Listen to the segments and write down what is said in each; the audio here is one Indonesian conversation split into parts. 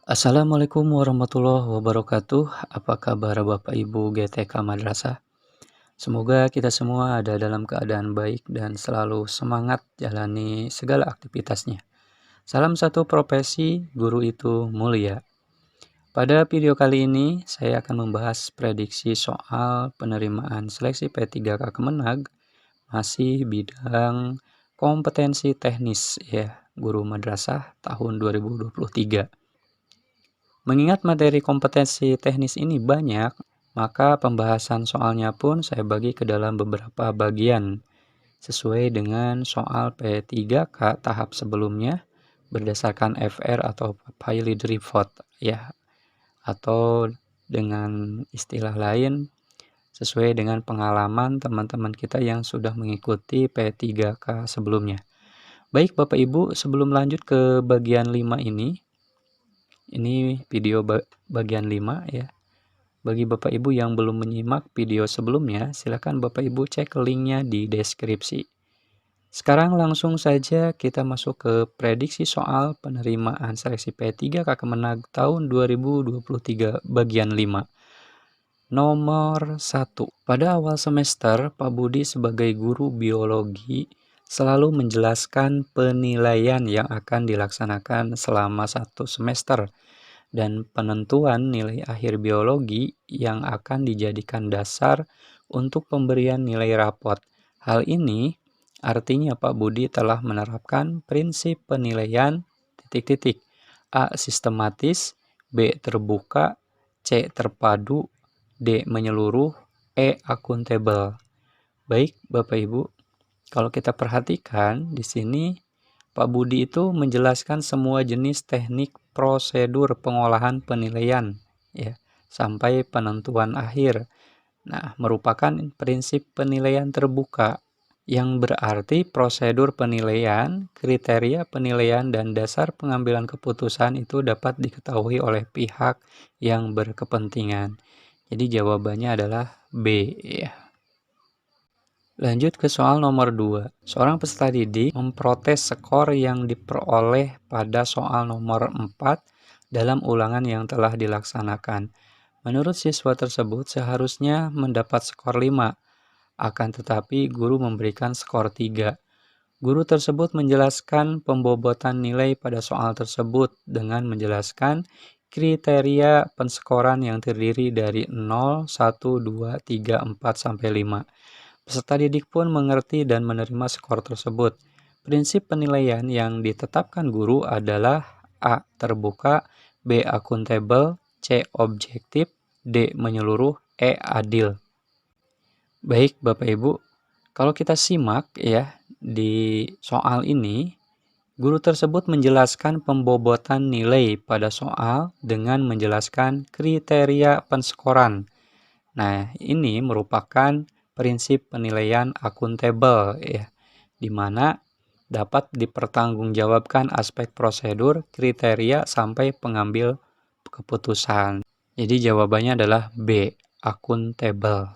Assalamualaikum warahmatullahi wabarakatuh. Apa kabar Bapak Ibu GTK Madrasah? Semoga kita semua ada dalam keadaan baik dan selalu semangat jalani segala aktivitasnya. Salam satu profesi, guru itu mulia. Pada video kali ini, saya akan membahas prediksi soal penerimaan seleksi P3K Kemenag, masih bidang kompetensi teknis ya, guru madrasah tahun 2023. Mengingat materi kompetensi teknis ini banyak, maka pembahasan soalnya pun saya bagi ke dalam beberapa bagian, sesuai dengan soal P3K tahap sebelumnya berdasarkan FR atau pilot report ya, atau dengan istilah lain sesuai dengan pengalaman teman-teman kita yang sudah mengikuti P3K sebelumnya. Baik Bapak Ibu, sebelum lanjut ke bagian 5 ini video bagian 5 ya. Bagi Bapak Ibu yang belum menyimak video sebelumnya, silakan Bapak Ibu cek linknya di deskripsi. Sekarang langsung saja kita masuk ke prediksi soal penerimaan seleksi P3K Kemenag tahun 2023 bagian 5. Nomor 1. Pada awal semester, Pak Budi sebagai guru biologi selalu menjelaskan penilaian yang akan dilaksanakan selama 1 semester dan penentuan nilai akhir biologi yang akan dijadikan dasar untuk pemberian nilai rapot. Hal ini artinya Pak Budi telah menerapkan prinsip penilaian A. Sistematis, B. Terbuka, C. Terpadu, D. Menyeluruh, E. Akuntabel. Baik Bapak Ibu, kalau kita perhatikan di sini Pak Budi itu menjelaskan semua jenis teknik prosedur pengolahan penilaian ya, sampai penentuan akhir. Nah, merupakan prinsip penilaian terbuka yang berarti prosedur penilaian, kriteria penilaian dan dasar pengambilan keputusan itu dapat diketahui oleh pihak yang berkepentingan. Jadi jawabannya adalah B ya. Lanjut ke soal nomor 2. Seorang peserta didik memprotes skor yang diperoleh pada soal nomor 4 dalam ulangan yang telah dilaksanakan. Menurut siswa tersebut seharusnya mendapat skor 5, akan tetapi guru memberikan skor 3. Guru tersebut menjelaskan pembobotan nilai pada soal tersebut dengan menjelaskan kriteria penskoran yang terdiri dari 0, 1, 2, 3, 4, sampai 5. Peserta didik pun mengerti dan menerima skor tersebut. Prinsip penilaian yang ditetapkan guru adalah A. Terbuka, B. Akuntabel, C. Objektif, D. Menyeluruh, E. Adil. Baik Bapak Ibu, kalau kita simak ya di soal ini, guru tersebut menjelaskan pembobotan nilai pada soal dengan menjelaskan kriteria penskoran. Nah, ini merupakan prinsip penilaian akuntabel ya, di mana dapat dipertanggungjawabkan aspek prosedur, kriteria sampai pengambil keputusan. Jadi jawabannya adalah B, akuntabel.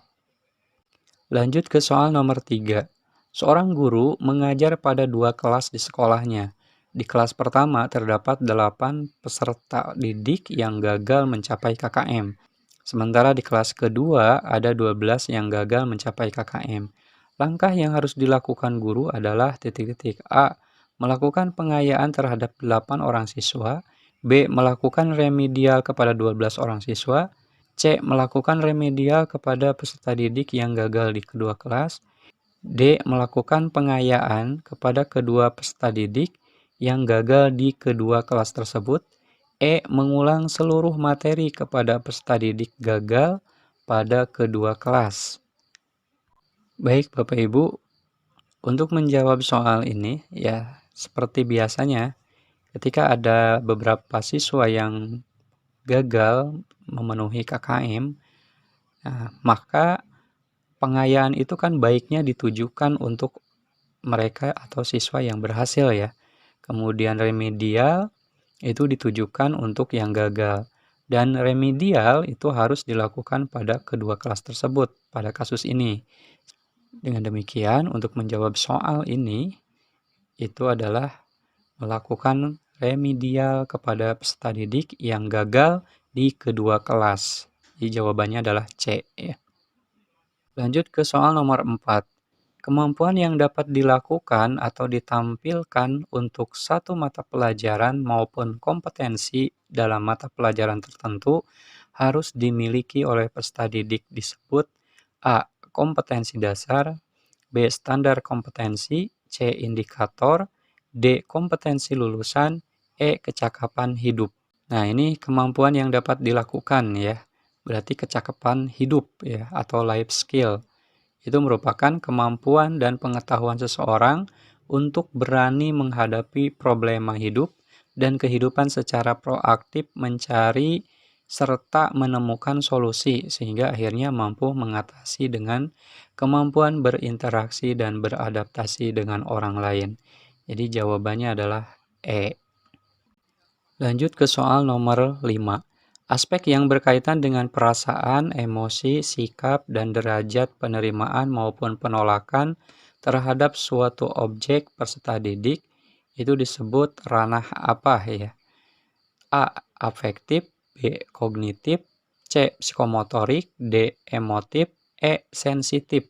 Lanjut ke soal nomor 3. Seorang guru mengajar pada 2 kelas di sekolahnya. Di kelas pertama terdapat 8 peserta didik yang gagal mencapai KKM. Sementara di kelas kedua ada 12 yang gagal mencapai KKM. Langkah yang harus dilakukan guru adalah A. Melakukan pengayaan terhadap 8 orang siswa. B. Melakukan remedial kepada 12 orang siswa. C. Melakukan remedial kepada peserta didik yang gagal di kedua kelas. D. Melakukan pengayaan kepada kedua peserta didik yang gagal di kedua kelas tersebut. E. Mengulang seluruh materi kepada peserta didik gagal pada kedua kelas. Baik Bapak Ibu, untuk menjawab soal ini ya seperti biasanya ketika ada beberapa siswa yang gagal memenuhi KKM, nah, maka pengayaan itu kan baiknya ditujukan untuk mereka atau siswa yang berhasil ya. Kemudian remedial itu ditujukan untuk yang gagal. Dan remedial itu harus dilakukan pada kedua kelas tersebut pada kasus ini. Dengan demikian, untuk menjawab soal ini, itu adalah melakukan remedial kepada peserta didik yang gagal di kedua kelas. Jadi jawabannya adalah C ya. Lanjut ke soal nomor 4. Kemampuan yang dapat dilakukan atau ditampilkan untuk satu mata pelajaran maupun kompetensi dalam mata pelajaran tertentu harus dimiliki oleh peserta didik disebut A. Kompetensi dasar, B. Standar kompetensi, C. Indikator, D. Kompetensi lulusan, E. Kecakapan hidup. Nah, ini kemampuan yang dapat dilakukan ya. Berarti kecakapan hidup ya atau life skill. Itu merupakan kemampuan dan pengetahuan seseorang untuk berani menghadapi problema hidup dan kehidupan secara proaktif mencari serta menemukan solusi sehingga akhirnya mampu mengatasi dengan kemampuan berinteraksi dan beradaptasi dengan orang lain. Jadi jawabannya adalah E. Lanjut ke soal nomor 5. Aspek yang berkaitan dengan perasaan, emosi, sikap, dan derajat penerimaan maupun penolakan terhadap suatu objek peserta didik itu disebut ranah apa ya? A. Afektif, B. Kognitif, C. Psikomotorik, D. Emotif, E. Sensitif.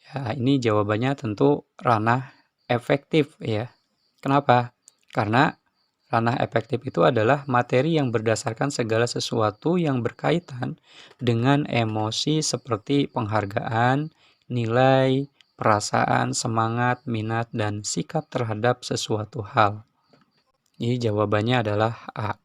Ya, ini jawabannya tentu ranah efektif ya. Kenapa? Karena ranah efektif itu adalah materi yang berdasarkan segala sesuatu yang berkaitan dengan emosi seperti penghargaan, nilai, perasaan, semangat, minat, dan sikap terhadap sesuatu hal. Jadi jawabannya adalah A.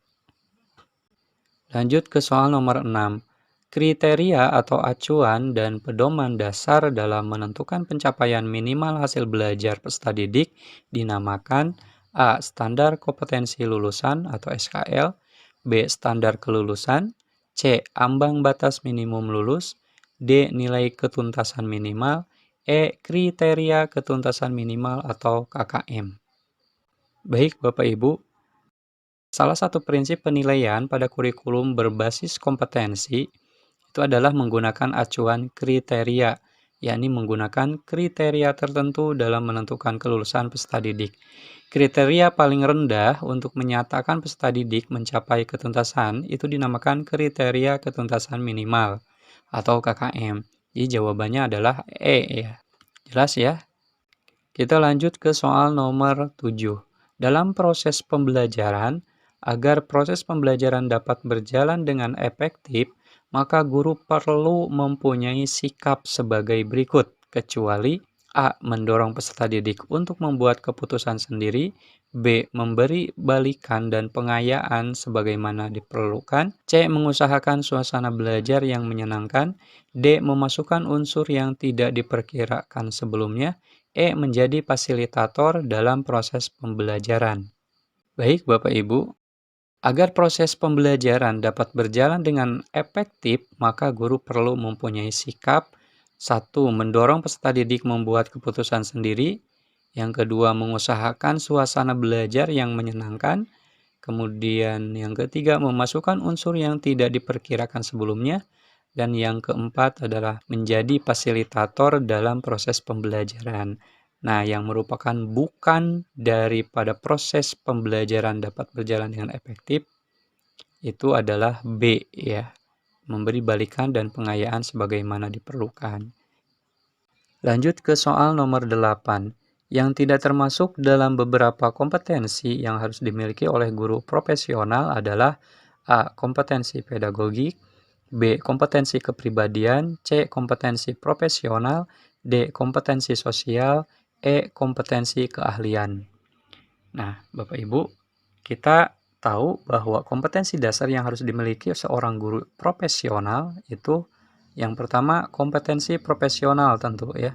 Lanjut ke soal nomor 6. Kriteria atau acuan dan pedoman dasar dalam menentukan pencapaian minimal hasil belajar peserta didik dinamakan A. Standar kompetensi lulusan atau SKL, B. Standar kelulusan, C. Ambang batas minimum lulus, D. Nilai ketuntasan minimal, E. Kriteria ketuntasan minimal atau KKM. Baik Bapak Ibu, salah satu prinsip penilaian pada kurikulum berbasis kompetensi itu adalah menggunakan acuan kriteria, yakni menggunakan kriteria tertentu dalam menentukan kelulusan peserta didik. Kriteria paling rendah untuk menyatakan peserta didik mencapai ketuntasan itu dinamakan kriteria ketuntasan minimal atau KKM. Jadi jawabannya adalah E ya. Jelas ya? Kita lanjut ke soal nomor 7. Dalam proses pembelajaran, agar proses pembelajaran dapat berjalan dengan efektif, maka guru perlu mempunyai sikap sebagai berikut, kecuali A. Mendorong peserta didik untuk membuat keputusan sendiri, B. Memberi balikan dan pengayaan sebagaimana diperlukan, C. Mengusahakan suasana belajar yang menyenangkan, D. Memasukkan unsur yang tidak diperkirakan sebelumnya, E. Menjadi fasilitator dalam proses pembelajaran. Baik Bapak Ibu, agar proses pembelajaran dapat berjalan dengan efektif, maka guru perlu mempunyai sikap 1. Mendorong peserta didik membuat keputusan sendiri. Yang kedua, mengusahakan suasana belajar yang menyenangkan. Kemudian yang ketiga, memasukkan unsur yang tidak diperkirakan sebelumnya. Dan yang keempat adalah menjadi fasilitator dalam proses pembelajaran. Nah, yang merupakan bukan daripada proses pembelajaran dapat berjalan dengan efektif, itu adalah B ya, memberi balikan dan pengayaan sebagaimana diperlukan. Lanjut ke soal nomor 8. Yang tidak termasuk dalam beberapa kompetensi yang harus dimiliki oleh guru profesional adalah A. Kompetensi pedagogik, B. Kompetensi kepribadian, C. Kompetensi profesional, D. Kompetensi sosial, E. Kompetensi keahlian. Nah, Bapak Ibu, kita tahu bahwa kompetensi dasar yang harus dimiliki seorang guru profesional itu yang pertama kompetensi profesional tentu ya.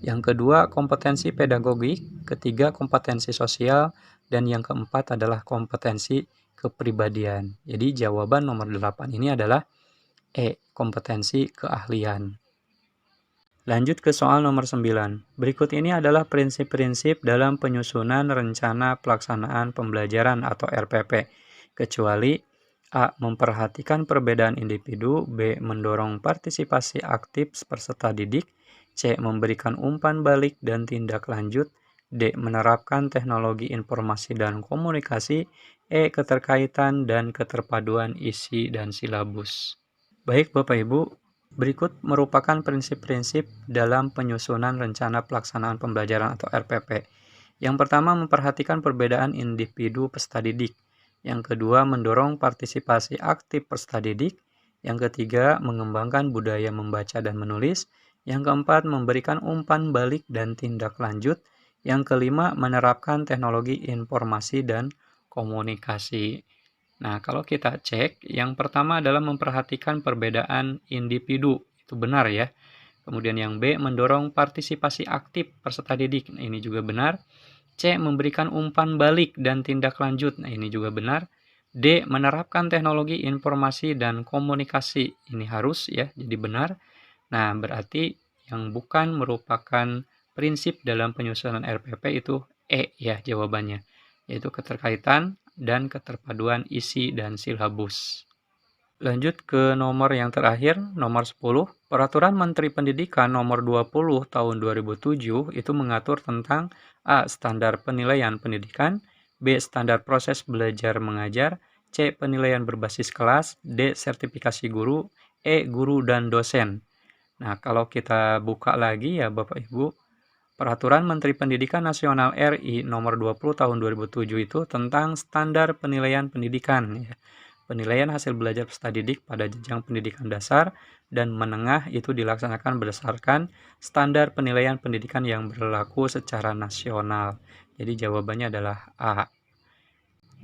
Yang kedua kompetensi pedagogik, ketiga kompetensi sosial, dan yang keempat adalah kompetensi kepribadian. Jadi jawaban nomor 8 ini adalah E. Kompetensi keahlian. Lanjut ke soal nomor 9. Berikut ini adalah prinsip-prinsip dalam penyusunan rencana pelaksanaan pembelajaran atau RPP, kecuali A. Memperhatikan perbedaan individu, B. Mendorong partisipasi aktif peserta didik, C. Memberikan umpan balik dan tindak lanjut, D. Menerapkan teknologi informasi dan komunikasi. E. Keterkaitan dan keterpaduan isi dan silabus. Baik Bapak Ibu, berikut merupakan prinsip-prinsip dalam penyusunan rencana pelaksanaan pembelajaran atau RPP. Yang pertama, memperhatikan perbedaan individu peserta didik. Yang kedua, mendorong partisipasi aktif peserta didik. Yang ketiga, mengembangkan budaya membaca dan menulis. Yang keempat, memberikan umpan balik dan tindak lanjut. Yang kelima, menerapkan teknologi informasi dan komunikasi. Nah, kalau kita cek, yang pertama adalah memperhatikan perbedaan individu. Itu benar ya. Kemudian yang B, mendorong partisipasi aktif peserta didik. Nah, ini juga benar. C. Memberikan umpan balik dan tindak lanjut. Nah, ini juga benar. D. Menerapkan teknologi informasi dan komunikasi. Ini harus ya, jadi benar. Nah, berarti yang bukan merupakan prinsip dalam penyusunan RPP itu E ya jawabannya, yaitu keterkaitan dan keterpaduan isi dan silabus. Lanjut ke nomor yang terakhir, nomor 10. Peraturan Menteri Pendidikan nomor 20 tahun 2007 itu mengatur tentang A. Standar penilaian pendidikan, B. Standar proses belajar mengajar, C. Penilaian berbasis kelas, D. Sertifikasi guru, E. Guru dan dosen. Nah, kalau kita buka lagi ya Bapak Ibu, Peraturan Menteri Pendidikan Nasional RI nomor 20 tahun 2007 itu tentang standar penilaian pendidikan ya. Penilaian hasil belajar peserta didik pada jenjang pendidikan dasar dan menengah itu dilaksanakan berdasarkan standar penilaian pendidikan yang berlaku secara nasional. Jadi jawabannya adalah A.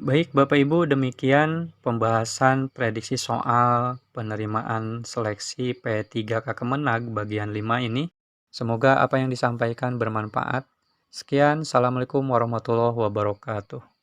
Baik Bapak Ibu, demikian pembahasan prediksi soal penerimaan seleksi P3K Kemenag bagian 5 ini. Semoga apa yang disampaikan bermanfaat. Sekian, Assalamualaikum warahmatullahi wabarakatuh.